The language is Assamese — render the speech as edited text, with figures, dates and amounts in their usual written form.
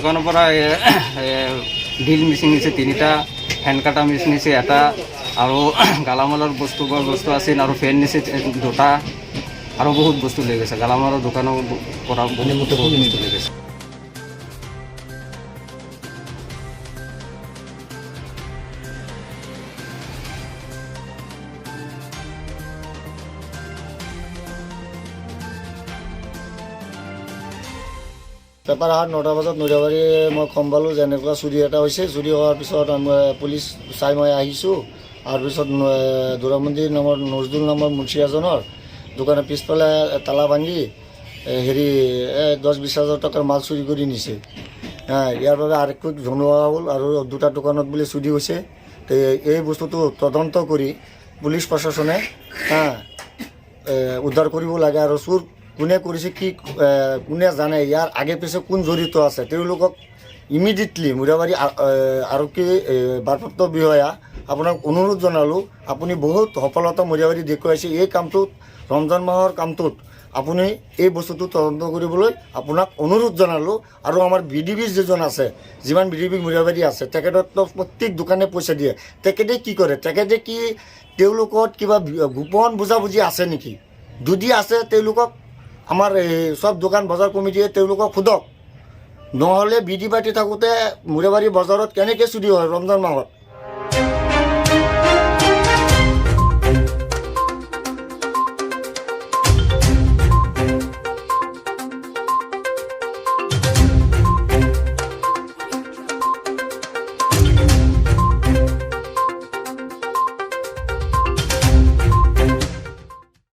দোকানৰ পৰা ডিল মেচিন নিছে 3টা, হেণ্ড কাটা মেচিন নিছে 1টা, আৰু গালামালৰ বস্তু আছিল, আৰু ফেন নিছে 2টা, আৰু বহুত বস্তু লৈ গৈছে। গালামালৰ দোকানৰ পৰা বহুত বস্তু লৈ গৈছে। পেপাৰ আহাৰ 9টা বজাত নৈৰাবাৰী মই গম পালোঁ যে এনেকুৱা চুৰি এটা হৈছে। চুৰি হোৱাৰ পিছত পুলিচ চাই মই আহিছোঁ। আৰু পিছত দুৰামন্দিৰ নামৰ নজৰুল নামৰ মুন্সী এজনৰ দোকানৰ পিছফালে তালা ভাঙি 10-20 হাজাৰ টকাৰ মাল চুৰি কৰি নিছে। ইয়াৰ বাবে আৰক্ষীক জনোৱা হ'ল, আৰু 2টা দোকানত বোলে চুৰি হৈছে। এই বস্তুটো তদন্ত কৰি পুলিচ প্ৰশাসনে উদ্ধাৰ কৰিব লাগে, আৰু চুৰ কোনে কৰিছে, কি কোনে জানে, ইয়াৰ আগে পিছে কোন জড়িত আছে, তেওঁলোকক ইমিডিয়েটলি নৈৰাবাৰী আৰক্ষী ভাৰপ্ৰাপ্ত বিষয়া আপোনাক অনুৰোধ জনালোঁ। আপুনি বহুত সফলতা নৈৰাবাৰী দেখুৱাইছে। এই কামটোত, ৰমজান মাহৰ কামটোত আপুনি এই বস্তুটো তদন্ত কৰিবলৈ আপোনাক অনুৰোধ জনালোঁ। আৰু আমাৰ BDB যিজন আছে, যিমান BDB নৈৰাবাৰী আছে, তেখেতক প্ৰত্যেক দোকানে পইচা দিয়ে। তেখেতে কি কৰে, তেখেতে কি তেওঁলোকৰ কিবা গোপন বুজাবুজি আছে নেকি? যদি আছে তেওঁলোকক আমাৰ সব দোকান বজাৰ কমিটিয়ে তেওঁলোকক সোধক। নহ'লে বিধি পাতি থাকোঁতে নৈৰাবাৰী বজাৰত কেনেকৈ চুৰি হয় ৰমজান মাহত?